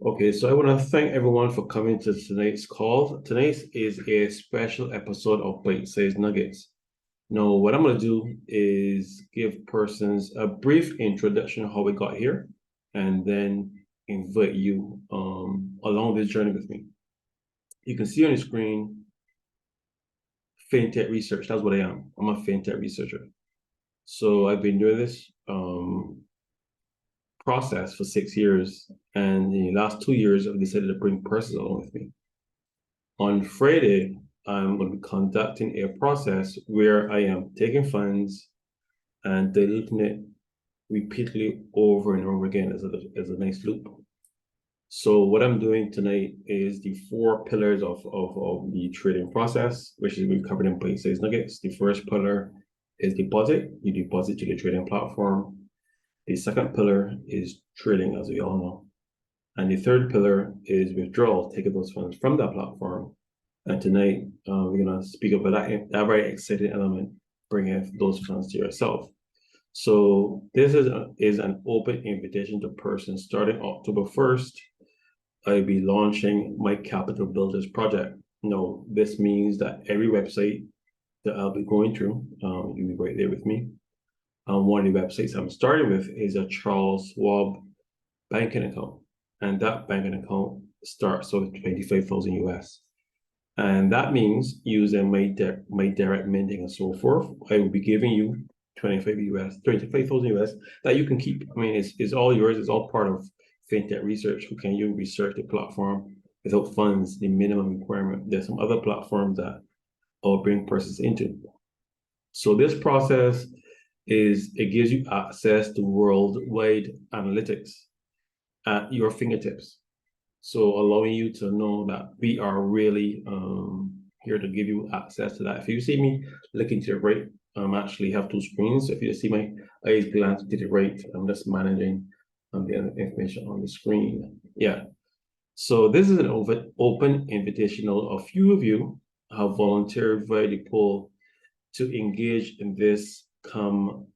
Okay, so I want to thank everyone for coming to tonight's call. Today's is a special episode of Bite Size Nuggets. Now, what I'm going to do is give persons a brief introduction of how we got here, and then invite you along this journey with me. You can see on the screen fintech research. That's what I am. I'm a fintech researcher. So I've been doing this process for 6 years, and in the last 2 years, I've decided to bring persons along with me. On Friday, I'm going to be conducting a process where I am taking funds and diluting it repeatedly over and over again as a nice loop. So what I'm doing tonight is the four pillars of the trading process, which is we've covered in bite-sized nuggets. The first pillar is deposit. You deposit to the trading platform. The second pillar is trading, as we all know. And the third pillar is withdrawal, taking those funds from that platform. And tonight, we're going to speak about that very exciting element, bringing those funds to yourself. So this is an open invitation to persons. Starting October 1st, I'll be launching my Capital Builders project. Now, this means that every website that I'll be going through, you'll be right there with me. One of the websites I'm starting with is a Charles Schwab banking account. And that banking account starts with 25,000 US. And that means using my direct minting and so forth, I will be giving you 25,000 US that you can keep. I mean, it's all yours. It's all part of fintech research. Who can you research the platform without funds, the minimum requirement? There's some other platforms that I'll bring persons into. So this process it gives you access to worldwide analytics at your fingertips. So allowing you to know that we are really here to give you access to that. If you see me looking to the right, actually have two screens. If you see my eyes glance to the right, I'm just managing the information on the screen. Yeah. So this is an open invitational. A few of you have volunteered via the poll to engage in this come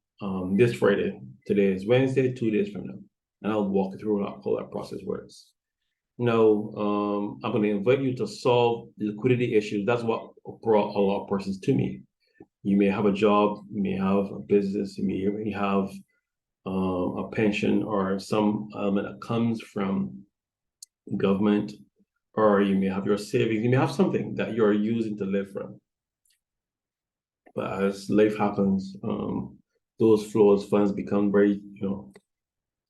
this Friday. Today is Wednesday, 2 days from now. And I'll walk you through how that process works. Now, I'm going to invite you to solve liquidity issues. That's what brought a lot of persons to me. You may have a job, you may have a business, you may have a pension or some element that comes from government, or you may have your savings, you may have something that you're using to live from. But as life happens, those flows, funds become very,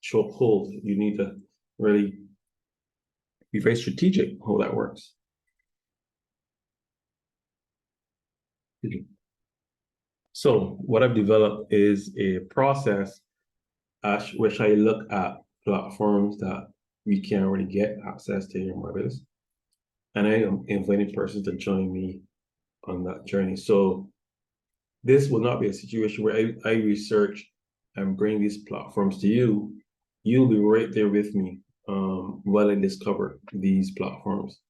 chokehold. You need to really be very strategic how that works. So what I've developed is a process which I look at platforms that we can't really get access to in Barbados. And I am inviting persons to join me on that journey. So this will not be a situation where I research and bring these platforms to you. You'll be right there with me while I discover these platforms.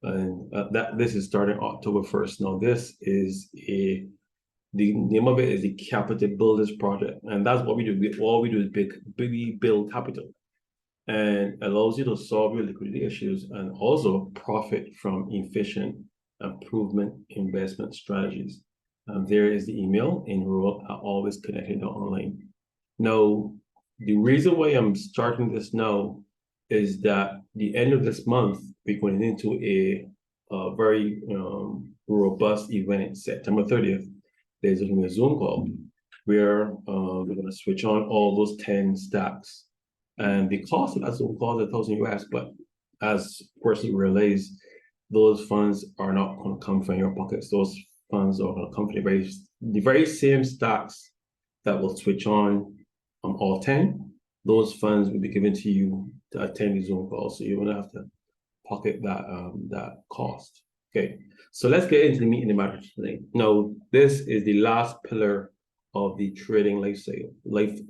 And this is starting October 1st. Now, this is the name of it is the Capital Builders Project. And that's what we do. All we do is big build capital, and allows you to solve your liquidity issues and also profit from efficient improvement investment strategies. There is the email, enroll@alwaysconnected.online. Now, the reason why I'm starting this now is that the end of this month, we're going into a very robust event, September 30th. There's going to be a Zoom call where we're going to switch on all those 10 stacks. And the cost of that Zoom call is 1,000 US, but as person realize, those funds are not going to come from your pockets. Those funds are going to come from the very same stacks that will switch on all 10. Those funds will be given to you to attend the Zoom call, so you won't have to pocket that cost. Okay, so let's get into the meat and the matter today. Now, this is the last pillar of the trading life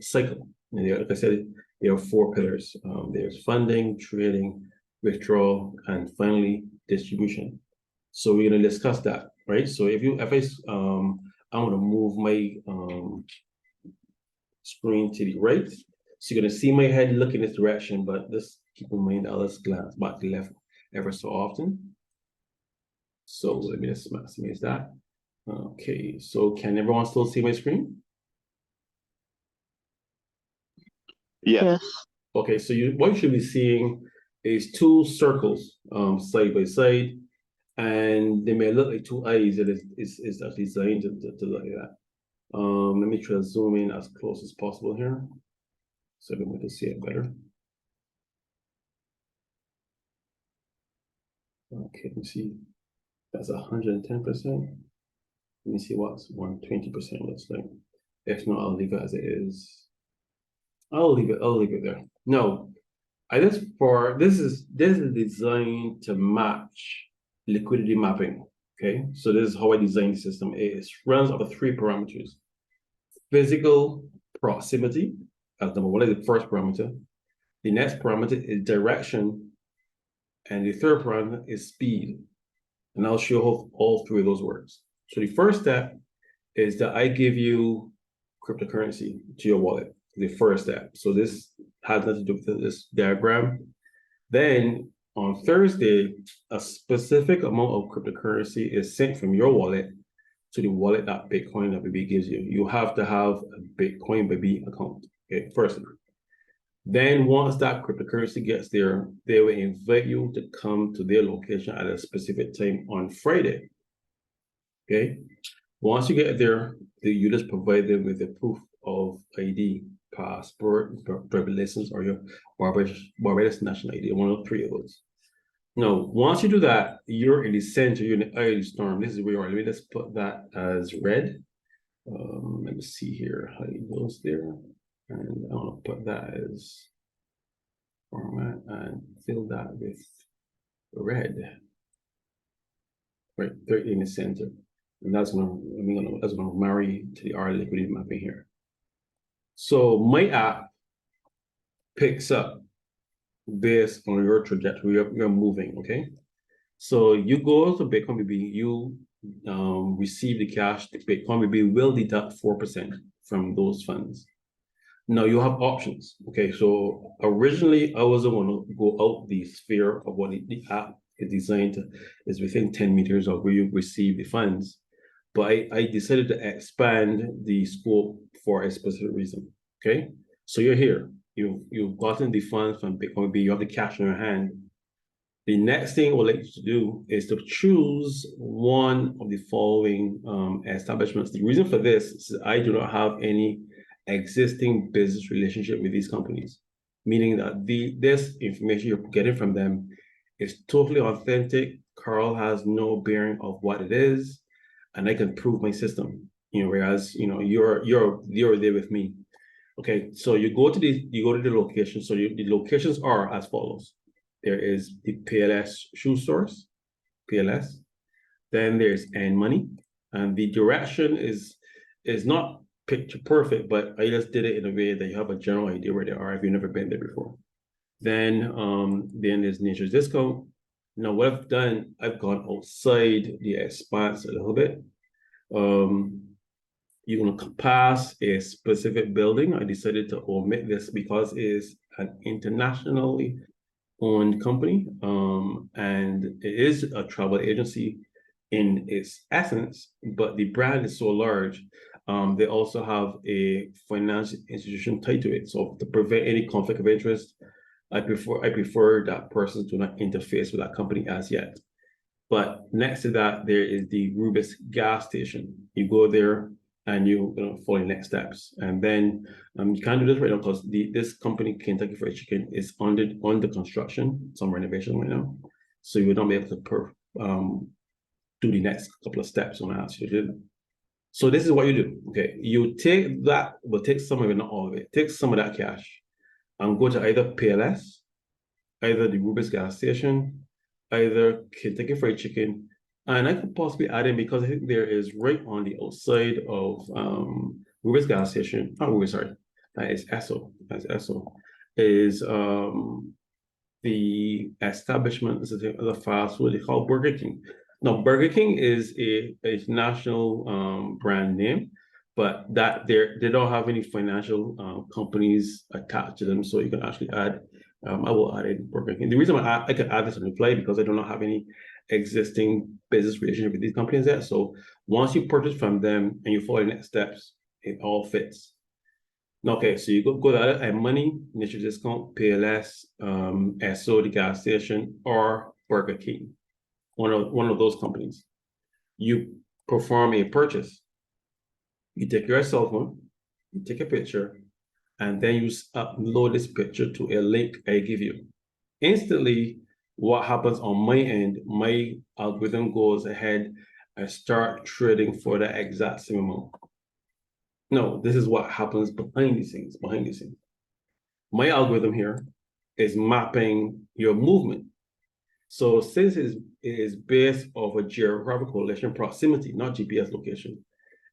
cycle. And like I said, there are four pillars. There's funding, trading, withdrawal, and finally distribution. So we're going to discuss that, right? So I'm going to move my screen to the right. So you're gonna see my head look in this direction, but just keep in mind I'll just glance back to left ever so often. So let me just maximize that. Okay, so can everyone still see my screen? Yes. Okay, so what you should be seeing is two circles side by side, and they may look like two eyes. It's actually designed to look like that. Let me try to zoom in as close as possible here so everyone can see it better. Okay, let me see. That's 110%. Let me see what's 120% looks like. If not, I'll leave it as it is. I'll leave it there. No, this is designed to match liquidity mapping. Okay, so this is how I designed the system. It runs over 3 parameters: physical proximity, as number one, is the first parameter. The next parameter is direction, and the third parameter is speed. And I'll show all 3 of those words. So the first step is that I give you cryptocurrency to your wallet. The first step. So this has nothing to do with this diagram. Then on Thursday, a specific amount of cryptocurrency is sent from your wallet to the wallet that Bitcoin.bb gives you. You have to have a Bitcoin.bb account. Okay, first. Then once that cryptocurrency gets there, they will invite you to come to their location at a specific time on Friday. Okay. Once you get there, you just provide them with a proof of ID, passport, driver license, or your Barbados national ID, one of 3 of those. Now, once you do that, you're in the center, you're in the eye of the storm. This is where you are. Let me just put that as red. Let me see here how it goes there. And I want to put that as format and fill that with red. Right, they're in the center. And that's gonna marry to the R liquidity mapping here. So my app picks up based on your trajectory, you're moving, okay? So you go to Bitcoin.bb, you receive the cash, the Bitcoin.bb will deduct 4% from those funds. Now you have options, okay? So originally I wasn't want to go out the sphere of what the app is designed to, is within 10 meters of where you receive the funds. But I decided to expand the scope for a specific reason, okay? So you're here, you've gotten the funds from Bitcoin.bb, you have the cash in your hand. The next thing I would like you to do is to choose one of the following establishments. The reason for this is I do not have any existing business relationship with these companies, meaning that this information you're getting from them is totally authentic. Carl has no bearing of what it is, and I can prove my system. Whereas you're there with me. Okay, so you go to the location. So the locations are as follows. There is the PLS shoe stores, PLS. Then there's N Money, and the direction is not picture perfect, but I just did it in a way that you have a general idea where they are if you've never been there before. Then there's Nature's Discount. Now what I've done, I've gone outside the expanse a little bit. You're gonna pass a specific building. I decided to omit this because it is an internationally owned company, and it is a travel agency in its essence, but the brand is so large. They also have a financial institution tied to it. So to prevent any conflict of interest, I prefer that person to not interface with that company as yet. But next to that, there is the Rubis gas station. You go there and you follow the next steps. And then you can't do this right now because this company, Kentucky Fried Chicken, is under construction, some renovation right now. So you will not be able to do the next couple of steps on ask you to do. So this is what you do. Okay, you take that, but take some of it, not all of it. Take some of that cash and go to either PLS, either the Rubis gas station, either Kentucky Fried Chicken, and I could possibly add in because I think there is right on the outside of Rubis gas station. Oh, Rubis, sorry, that is Esso. That's Esso. Is the establishment is a fast food they call Burger King. Now, Burger King is a national brand name, but that they don't have any financial companies attached to them, so you can actually add. I will add in Burger King. The reason why I can add this on the fly because I do not have any existing business relationship with these companies yet. So once you purchase from them and you follow the next steps, it all fits. Okay, so you go to Money, Nature Discount, PLS, Esso, the gas station, or Burger King, one of those companies. You perform a purchase. You take your cell phone, you take a picture, and then you upload this picture to a link I give you. Instantly, what happens on my end, my algorithm goes ahead and start trading for the exact same amount. No, this is what happens behind these things, My algorithm here is mapping your movement. So since it is based off a geographical location proximity, not GPS location,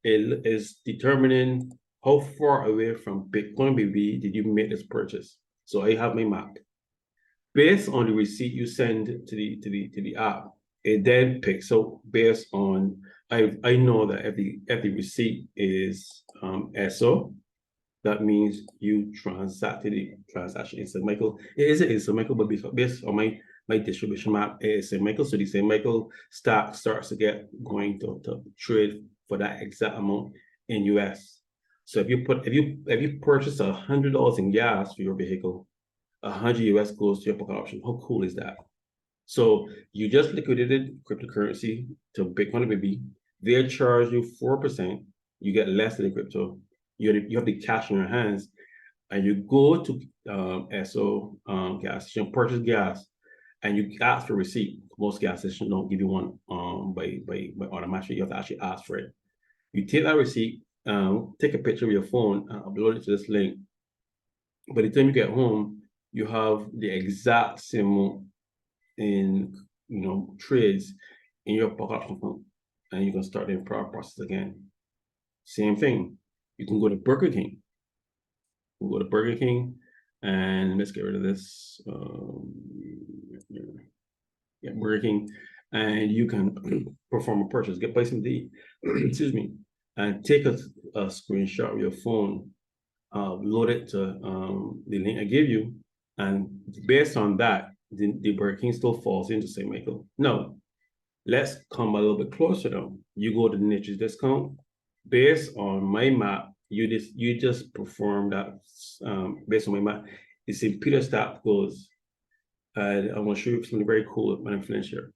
it is determining how far away from Bitcoin BB did you make this purchase. So I have my map. Based on the receipt you send to the app, it then picks up based on I know that if the receipt is SO, that means you transacted the transaction in St. Michael. It isn't in St. Michael, but based on my distribution map, it is St. Michael. So the St. Michael stock starts to get going to trade for that exact amount in US. So if you purchase $100 in gas for your vehicle, 100 US goes to your pocket option. How cool is that? So you just liquidated cryptocurrency to Bitcoin BB. They charge you 4%. You get less than the crypto. You have the cash in your hands, and you go to Esso gas station, purchase gas, and you ask for a receipt. Most gas stations don't give you one by automatically. You have to actually ask for it. You take that receipt, take a picture of your phone, upload it to this link. By the time you get home, you have the exact same in trades in your pocket account, and you can start the process again. Same thing. You can go to Burger King. We'll go to Burger King, and let's get rid of this. Yeah, Burger King, and you can perform a purchase. Buy some D, excuse me, and take a screenshot of your phone, load it to the link I gave you, and based on that, the Burger King still falls into St. Michael. No, let's come a little bit closer though. You go to the Nature's Discount. Based on my map, you just perform that based on my map. The St. Peter stop goes, and I want to show you something very cool when I'm finished here.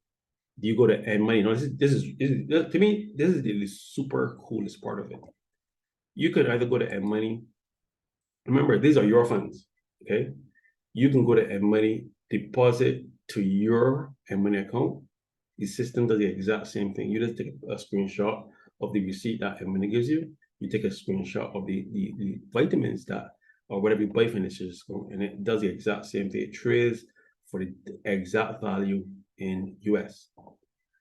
You go to Money. No, this is to me, this is the super coolest part of it. You could either go to Money. Remember, these are your funds, okay? You can go to Money, deposit to your Money account. The system does the exact same thing. You just take a screenshot of the receipt that Money gives you. You take a screenshot of the vitamins that or whatever you buy from this discount, and it does the exact same thing. It trades for the exact value in US.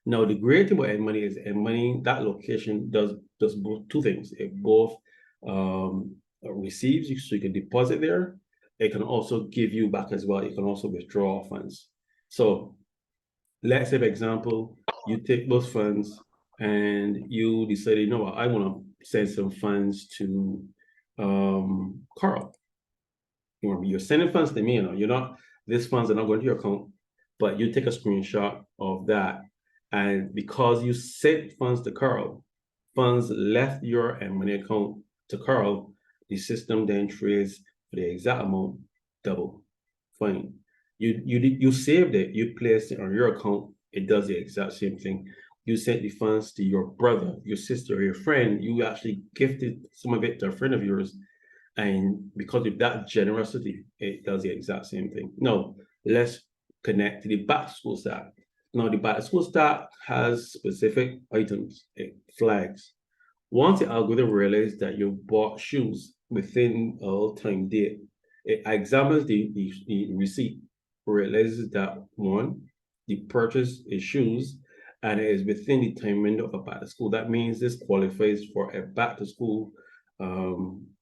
Now, the great thing about Money is Money, that location does both two things. It both receives you, so you can deposit there. It can also give you back as well. You can also withdraw funds. So let's say, for example, you take those funds and you decide, you know what, I want to send some funds to Carl. You're sending funds to me, these funds are not going to your account, but you take a screenshot of that. And because you sent funds to Carl, funds left your Money account to Carl, the system then trades for the exact amount, double. Fine. You saved it, you placed it on your account, it does the exact same thing. You sent the funds to your brother, your sister, your friend, you actually gifted some of it to a friend of yours. And because of that generosity, it does the exact same thing. Now, let's connect to the back to school stack. Now, the back to school stack has specific items, it flags. Once the algorithm realizes that you bought shoes within a time date, it examines the receipt, realizes that one, the purchase is shoes, and it is within the time window of a back to school. That means this qualifies for a back to school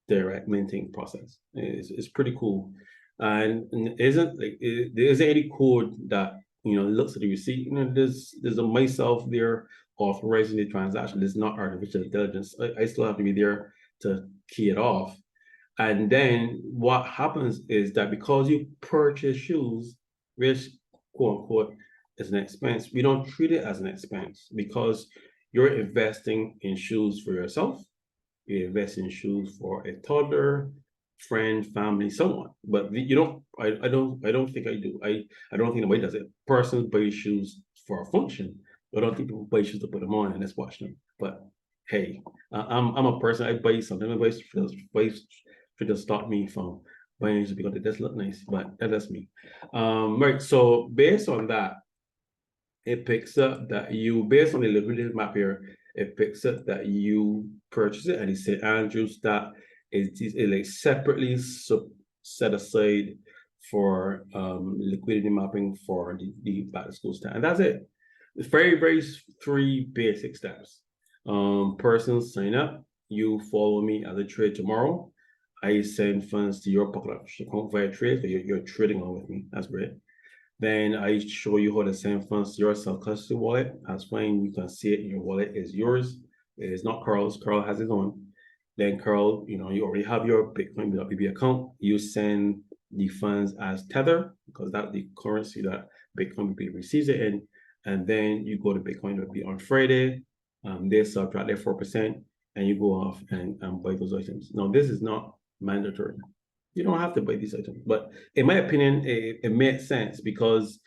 direct minting process. It's pretty cool, and there isn't any code that looks at the receipt. There's a myself there authorizing the transaction. It's not artificial intelligence. I still have to be there to key it off. And then what happens is that because you purchase shoes, which quote unquote is an expense, we don't treat it as an expense because you're investing in shoes for yourself. You invest in shoes for a toddler, friend, family, someone. But you don't. I don't think I do. I don't think nobody does it. Persons buy shoes for a function. I don't think people buy shoes to put them on and let's watch them. But hey, I'm a person. I buy something. I buy to stop me from buying shoes because it does look nice. But that's me. Right. So based on that, it picks up that you, based on the liquidity map here, it picks up that you purchase it, and it said Andrews that is like separately set aside for liquidity mapping for the back to school stand. And that's it. It's very three basic steps. Persons sign up, you follow me as a trade tomorrow. I send funds to your pocket account via trade, so you're trading on with me. That's great. Then I show you how to send funds to your self-custody wallet. That's fine. You can see it in your wallet is yours. It is not Carl's. Carl has his own. Then Carl, you already have your Bitcoin.BB account. You send the funds as Tether because that's the currency that Bitcoin.BB receives it in. And then you go to Bitcoin.BB on Friday. They subtract their 4% and you go off and buy those items. Now, this is not mandatory. You don't have to buy these items, but in my opinion, it makes sense because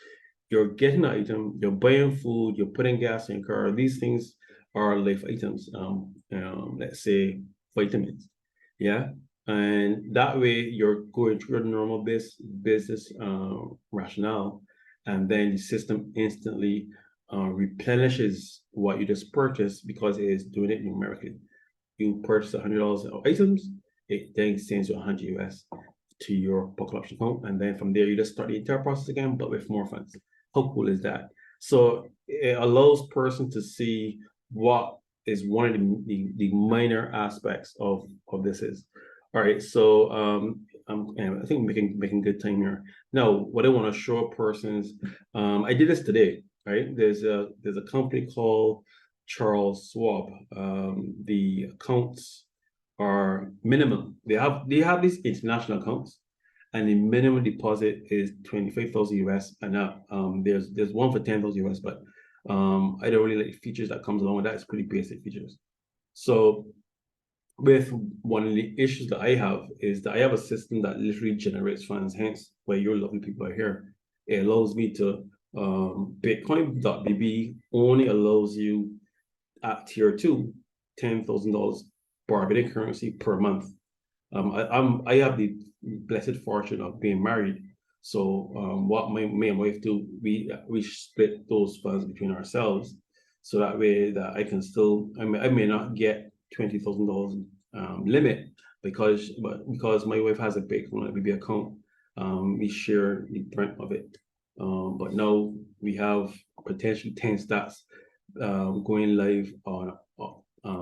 you're getting an item, you're buying food, you're putting gas in your car. These things are life items. Let's say vitamins, yeah, and that way you're going through a normal business rationale, and then the system instantly replenishes what you just purchased because it is doing it numerically. You purchase $100 of items, it then sends you 100 US to your pocket option account. And then from there, you just start the entire process again, but with more funds. How cool is that? So it allows person to see what is one of the minor aspects of this is. All right, so I think making good time here. Now, what I want to show persons, I did this today, right? There's a company called Charles Schwab. The accounts are minimum. They have these international accounts, and the minimum deposit is 25,000 US. And now there's one for 10,000 US, but I don't really like the features that comes along with that. It's pretty basic features. So with one of the issues that I have is that I have a system that literally generates funds, hence why your lovely people are here. It allows me to Bitcoin.BB only allows you at tier 2 $10,000 Barbadian currency per month. I have the blessed fortune of being married. So what me and wife do, we split those funds between ourselves, so that way that I can still, I may not get $20,000 limit because my wife has a Bitcoin.BB account. We share the brunt of it. But now we have potentially 10 stats going live on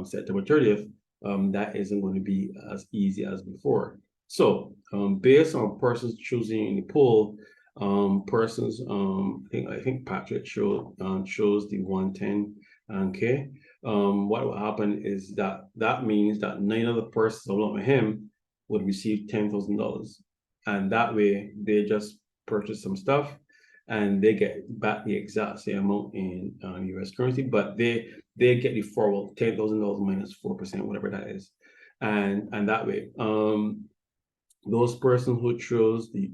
September 30th. That isn't going to be as easy as before. So based on persons choosing the pool, persons, I think Patrick chose the 110K. What will happen is that means that 9 other persons along with him would receive $10,000, and that way they just purchase some stuff and they get back the exact same amount in US currency, but they get the forward $10,000 minus 4%, whatever that is, and that way, those persons who chose the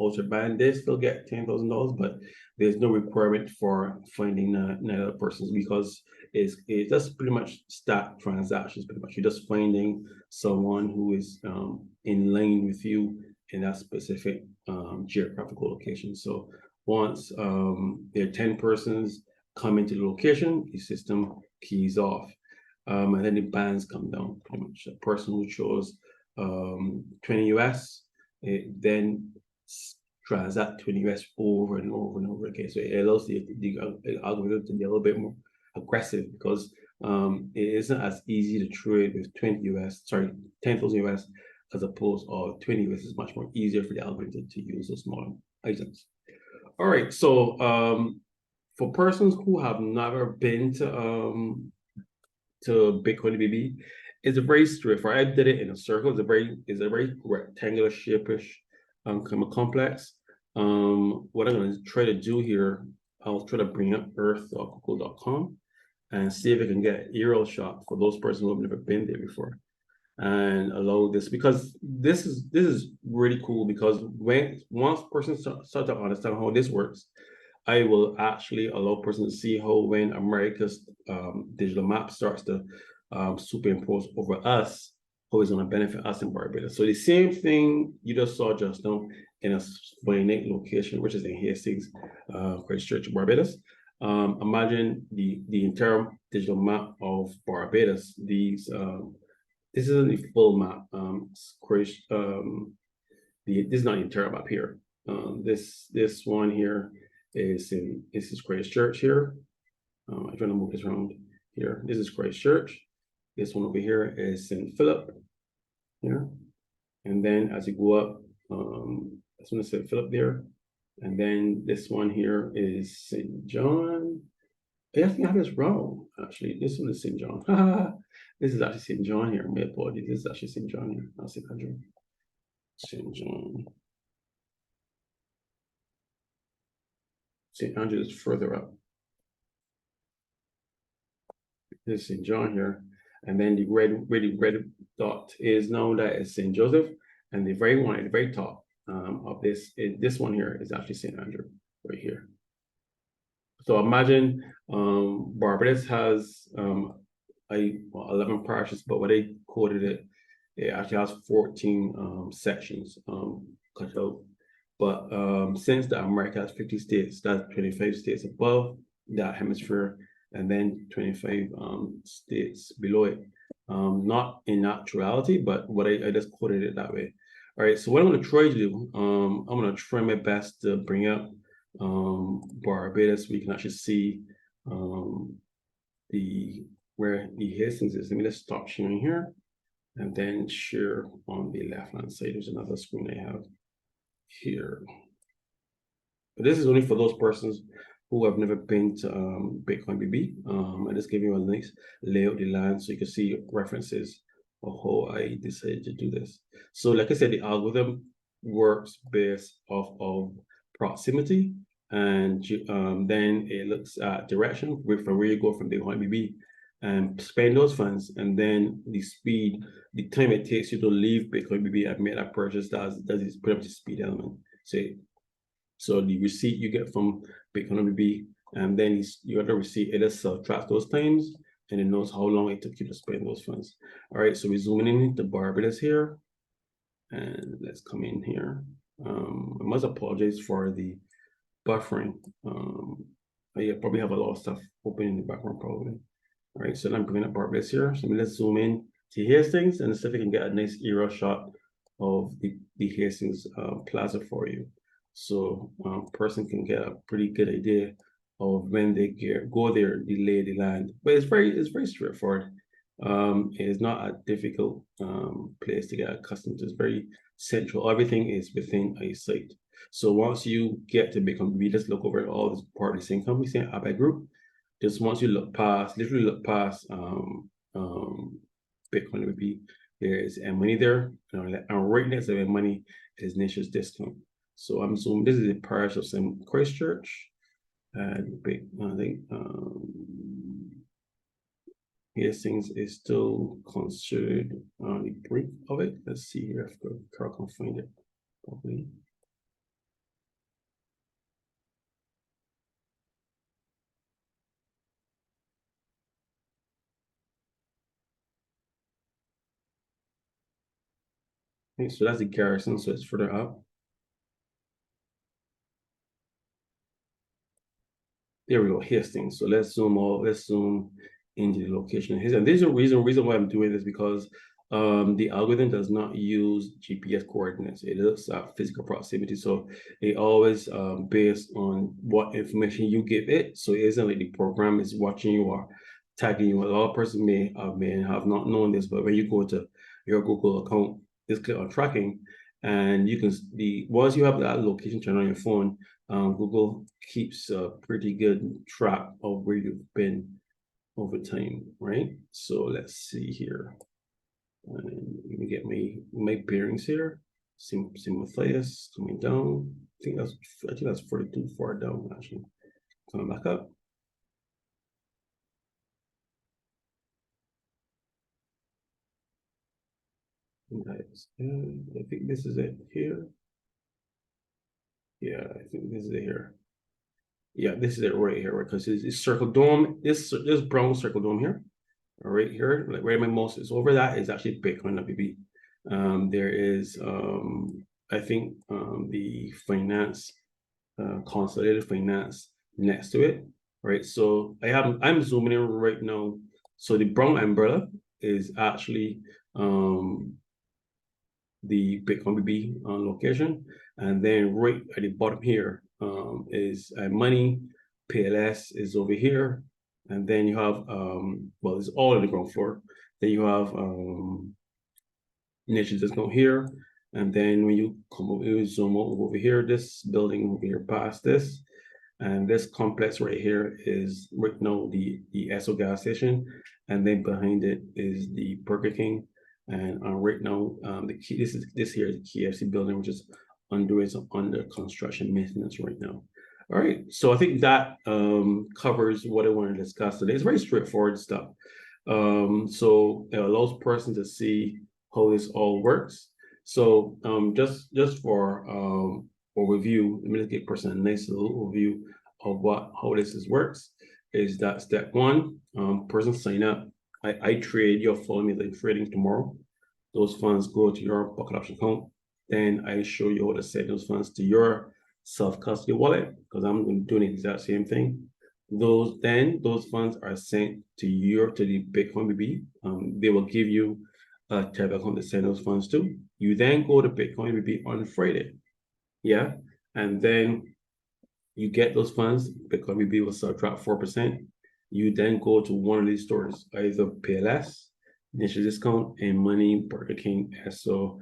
ultra band, they still get $10,000, but there's no requirement for finding another persons because it's just pretty much stack transactions. Pretty much, you're just finding someone who is in line with you in that specific geographical location. So once there are 10 persons come into the location, the system keys off, and then the bands come down. Pretty much, a person who chose 20 US, it then transact 20 US over and over and over again. So it allows the algorithm to be a little bit more aggressive because it isn't as easy to trade with 10,000 US as opposed to 20 US is much more easier for the algorithm to use those smaller items. All right, so for persons who have never been to Bitcoin.BB, it's a very straightforward. I did it in a circle. It's a very rectangular shapeish kind of complex. What I'm going to try to do here, I'll try to bring up earth.google.com and see if I can get an aerial shot for those persons who have never been there before, and allow this, because this is really cool, because once persons start to understand how this works, I will actually allow persons to see how when America's digital map starts to superimpose over us, how it's going to benefit us in Barbados. So the same thing you just saw just now in a finite location, which is in Hastings, Christchurch, Barbados. Imagine the entire digital map of Barbados. This isn't the full map. This is not the entire map here. This one here this is Christchurch here. I'm trying to move this around here. This is Christchurch. This one over here is St. Philip here. And then as you go up, this one is St. Philip there. And then this one here is St. John. I think I have this wrong, actually. This one is St. John. This is actually St. John here. My apologies. This is actually St. John here, not St. Andrew. St. John. St. Andrew is further up. This is St. John here. And then the red dot is now that is St. Joseph. And the very one at the very top of this one here is actually St. Andrew right here. So imagine Barbados has 11 parishes, but what they quoted it actually has 14 sections cut out. But since that America has 50 states, that's 25 states above that hemisphere, and then 25 states below it. Not in actuality, but what I just quoted it that way. All right, so what I'm going to try to do, I'm going to try my best to bring up Barbados. We can actually see where the Hastings is. Let me just stop sharing here and then share on the left-hand side. There's another screen I have here. But this is only for those persons who have never been to Bitcoin BB. I just gave you a nice layout of the land so you can see references of how I decided to do this. So like I said, the algorithm works based off of proximity, and then it looks at direction from where you go from Bitcoin BB and spend those funds, and then the speed, the time it takes you to leave Bitcoin BB and make that purchase, does is put up the speed element. So the receipt you get from Bitcoin BB, and then you have the receipt, it just subtracts those times, and it knows how long it took you to spend those funds. All right, so we're zooming in into Barbados here, and let's come in here. I must apologize for the buffering. I probably have a lot of stuff open in the background probably. All right, so I'm bringing up Barbados here. So let's zoom in to Hastings and see if we can get a nice aerial shot of the Hastings Plaza for you. So person can get a pretty good idea of when they go there, the lay of the land. But it's very straightforward. It is not a difficult place to get accustomed to. It's very central. Everything is within eyesight. So once you get to Bitcoin, we just look over all this part of the same company, same Abai Group. Just once you literally look past Bitcoin BB, there is money there, and right next to money is Nature's Discount. So I'm zooming. This is the parish of St. Christchurch, and I think Hastings is still considered on the brink of it. Let's see here if Carl can find it properly. Okay, so that's the garrison, so it's further up. There we go, Hastings. So let's zoom into the location. And there's a reason why I'm doing this, because the algorithm does not use GPS coordinates. It looks at physical proximity. So it always based on what information you give it. So it isn't like the program is watching you or tagging you. A lot of persons may have not known this, but when you go to your Google account, just click on tracking, and you can once you have that location turned on your phone, Google keeps a pretty good track of where you've been over time, right? So let's see here. And let me get my bearings here. Matthias coming down. I think that's 42 far down actually. Coming back up. Nice. And I think this is it here. Yeah, I think this is it here. Yeah, this is it right here, right? Because it's circle dome. This brown circle dome here, right here, like where my mouse is over that is actually Bitcoin BB. There is I think the finance, consolidated finance next to it, right? So I'm zooming in right now. So the brown umbrella is actually the Bitcoin BB location, and then right at the bottom here is money. PLS is over here, and then you have well, it's all on the ground floor. Then you have niches that's going here, and then when you come over, you zoom over here, this building over here past this, and this complex right here is right now the Esso gas station, and then behind it is the Burger King. And right now, this here is the KFC building, which is under construction maintenance right now. All right, so I think that covers what I want to discuss today. It's very straightforward stuff. So it allows person to see how this all works. So just for overview, let me just give person a nice little overview of how this works. Is that step one, person sign up. I trade, you'll follow me like trading tomorrow. Those funds go to your pocket option account. Then I show you how to send those funds to your self-custody wallet, because I'm doing the exact same thing. Those funds are sent to the Bitcoin BB. They will give you a type account to send those funds to. You then go to Bitcoin BB on Friday. Yeah. And then you get those funds, Bitcoin BB will subtract 4%. You then go to one of these stores, either PLS, Initial Discount, and Money, Burger King, Esso,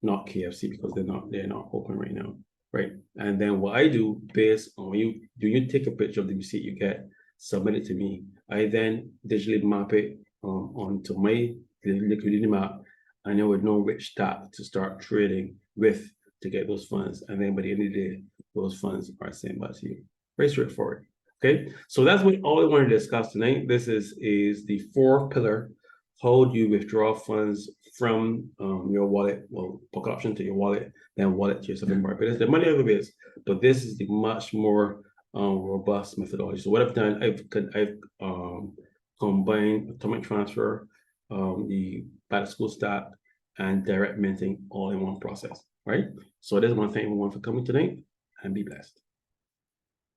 not KFC because they're not open right now, right? And then what I do based on when you take a picture of the receipt you get, submit it to me. I then digitally map it onto my liquidity map, and I would know which stock to start trading with to get those funds. And then by the end of the day, those funds are sent back to you. Very straightforward. Okay, so that's all I wanted to discuss tonight. This is the 4-pillar. How do you withdraw funds from your wallet, well, pocket option to your wallet, then wallet to yourself in Barbados? The money is, but this is the much more robust methodology. So what I've done, I've combined atomic transfer, the back to school stack, and direct minting all in one process, right? So there's one thing, everyone, for coming tonight, and be blessed.